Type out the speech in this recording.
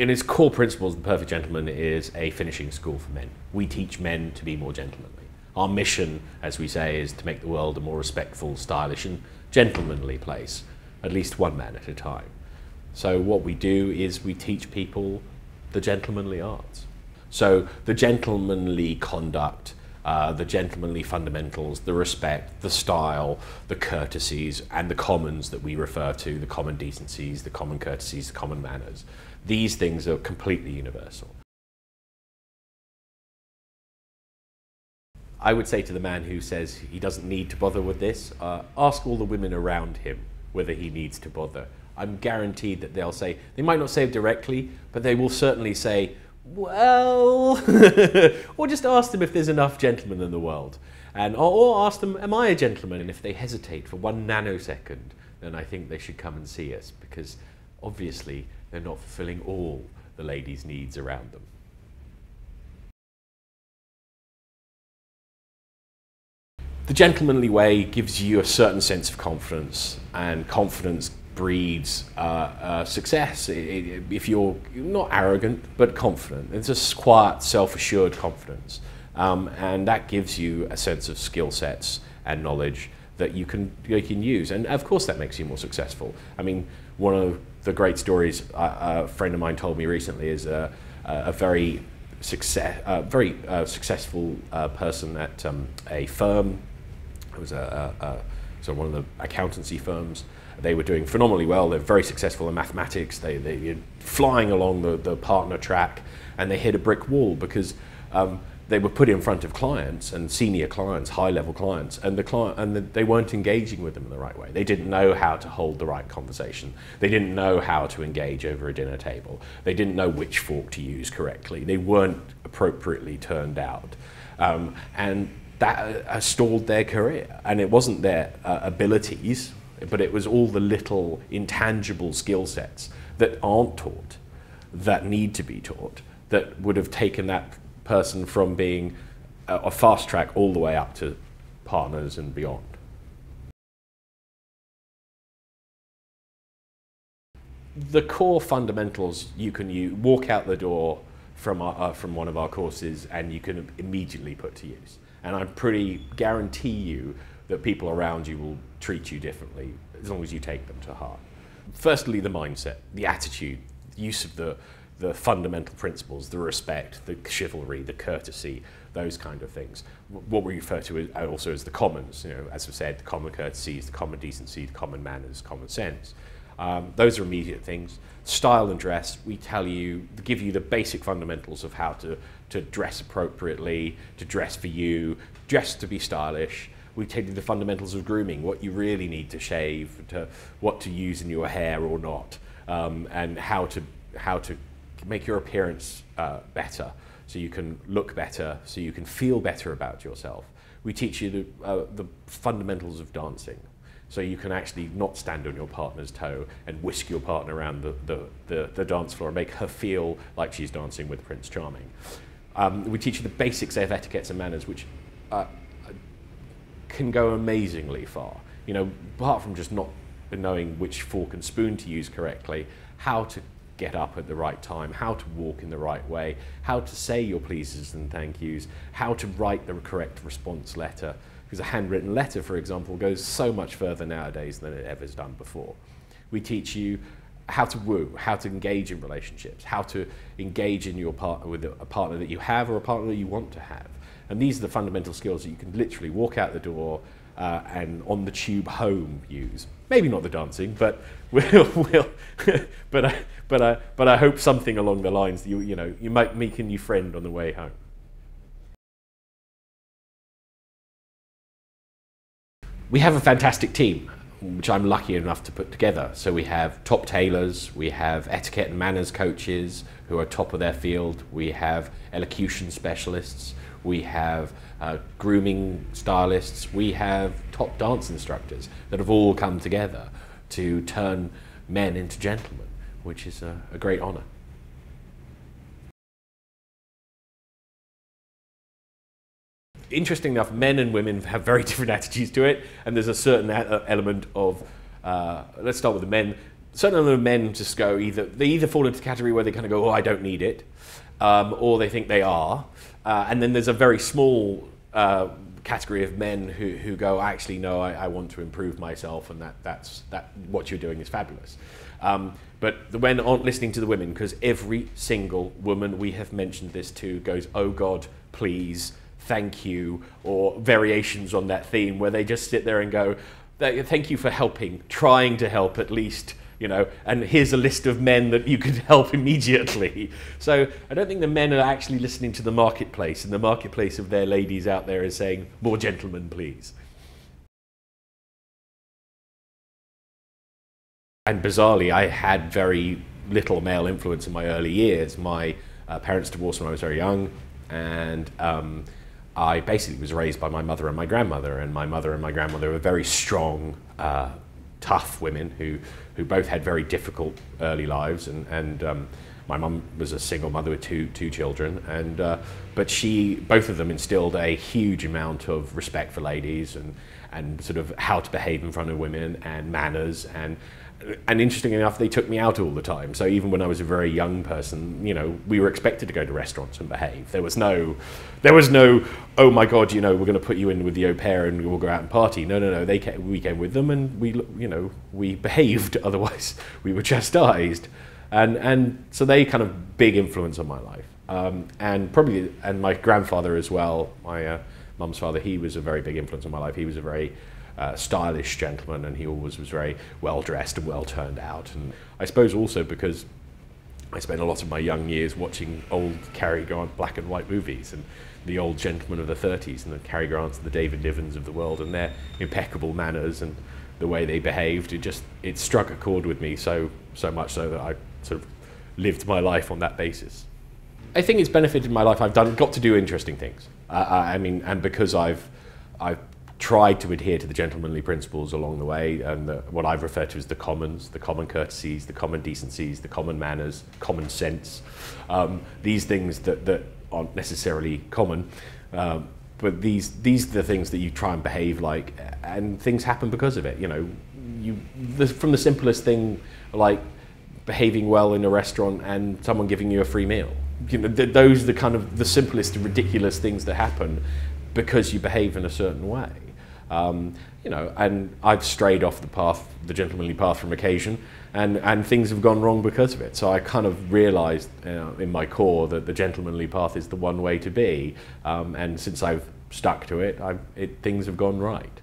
in its core principles, The Perfect Gentleman is a finishing school for men. We teach men to be more gentlemanly. Our mission, as we say, is to make the world a more respectful, stylish and gentlemanly place, at least one man at a time. So what we do is we teach people the gentlemanly arts. So the gentlemanly conduct, the gentlemanly fundamentals, the respect, the style, the courtesies, and the commons that we refer to, the common decencies, the common courtesies, the common manners. These things are completely universal. I would say to the man who says he doesn't need to bother with this, ask all the women around him whether he needs to bother. I'm guaranteed that they'll say, they might not say it directly, but they will certainly say, well, or just ask them if there's enough gentlemen in the world. Or ask them, am I a gentleman? And if they hesitate for 1 nanosecond, then I think they should come and see us, because obviously they're not fulfilling all the ladies' needs around them. The gentlemanly way gives you a certain sense of confidence, and confidence breeds success. If you're not arrogant, but confident. It's a quiet, self-assured confidence. And that gives you a sense of skill sets and knowledge that you can use. And of course that makes you more successful. I mean, one of the great stories a friend of mine told me recently is a very successful person at a firm. It was so one of the accountancy firms. They were doing phenomenally well. They're very successful in mathematics. They're flying along the partner track, and they hit a brick wall because they were put in front of clients and senior clients, high-level clients, and they weren't engaging with them in the right way. They didn't know how to hold the right conversation. They didn't know how to engage over a dinner table. They didn't know which fork to use correctly. They weren't appropriately turned out, and that stalled their career. And it wasn't their abilities, but it was all the little intangible skill sets that aren't taught, that need to be taught, that would have taken that person from being a fast track all the way up to partners and beyond. The core fundamentals you can walk out the door from one of our courses and you can immediately put to use. And I pretty guarantee you that people around you will treat you differently as long as you take them to heart. Firstly, the mindset, the attitude, the use of the fundamental principles, the respect, the chivalry, the courtesy, those kind of things. What we refer to also as the commons, as I said, the common courtesies, the common decency, the common manners, common sense. Those are immediate things. Style and dress, we give you the basic fundamentals of how to dress appropriately, to dress for you, dress to be stylish. We tell you the fundamentals of grooming, what you really need to shave, what to use in your hair or not, and how to make your appearance better, so you can look better, so you can feel better about yourself. We teach you the fundamentals of dancing, so you can actually not stand on your partner's toe and whisk your partner around the dance floor and make her feel like she's dancing with Prince Charming. We teach you the basics of etiquettes and manners, which can go amazingly far. Apart from just not knowing which fork and spoon to use correctly, how to get up at the right time, how to walk in the right way, how to say your pleases and thank yous, how to write the correct response letter. Because a handwritten letter, for example, goes so much further nowadays than it ever has done before. We teach you how to woo, how to engage in relationships, how to engage in your partner with a partner that you have or a partner that you want to have. And these are the fundamental skills that you can literally walk out the door and on the tube home use. Maybe not the dancing, but but I hope something along the lines that you might make a new friend on the way home. We have a fantastic team, which I'm lucky enough to put together. So we have top tailors, we have etiquette and manners coaches who are top of their field, we have elocution specialists, we have grooming stylists, we have top dance instructors that have all come together to turn men into gentlemen, which is a great honor. Interesting enough, men and women have very different attitudes to it, and there's a certain element of, let's start with the men. certain number of men just go they either fall into the category where they kind of go, oh, I don't need it, or they think they are, and then there's a very small category of men who go, actually no, I want to improve myself, and that's what you're doing is fabulous. But the men aren't listening to the women, because every single woman we have mentioned this to goes, oh God, please, thank you, or variations on that theme where they just sit there and go, thank you for helping, trying to help at least, you know, and here's a list of men that you could help immediately. So I don't think the men are actually listening to the marketplace, and the marketplace of their ladies out there is saying, more gentlemen, please. And bizarrely, I had very little male influence in my early years. My parents divorced when I was very young, and I basically was raised by my mother and my grandmother, and my mother and my grandmother were very strong, tough women who both had very difficult early lives, and my mum was a single mother with two children, and but both of them instilled a huge amount of respect for ladies and sort of how to behave in front of women and manners, and interestingly enough, they took me out all the time. So even when I was a very young person, you know, we were expected to go to restaurants and behave. There was no, oh my God, you know, we're going to put you in with the au pair and we'll go out and party. No. We came with them, and we behaved. Otherwise, we were chastised. And so they kind of big influence on my life. And my grandfather as well, my mum's father, he was a very big influence on my life. He was a very stylish gentleman, and he always was very well dressed and well turned out. And I suppose also because I spent a lot of my young years watching old Cary Grant black and white movies, and the old gentlemen of the 30s, and the Cary Grants and the David Nivens of the world, and their impeccable manners and the way they behaved. It struck a chord with me so much so that I sort of lived my life on that basis. I think it's benefited my life. I've got to do interesting things. I mean, and because I've tried to adhere to the gentlemanly principles along the way, and what I've referred to as the commons, the common courtesies, the common decencies, the common manners, common sense, these things that aren't necessarily common, but these are the things that you try and behave like, and things happen because of it. You know, from the simplest thing like behaving well in a restaurant and someone giving you a free meal. You know, those are the kind of the simplest and ridiculous things that happen because you behave in a certain way. You know, and I've strayed off the path, the gentlemanly path, from occasion, and things have gone wrong because of it. So I kind of realised in my core that the gentlemanly path is the one way to be, and since I've stuck to it, things have gone right.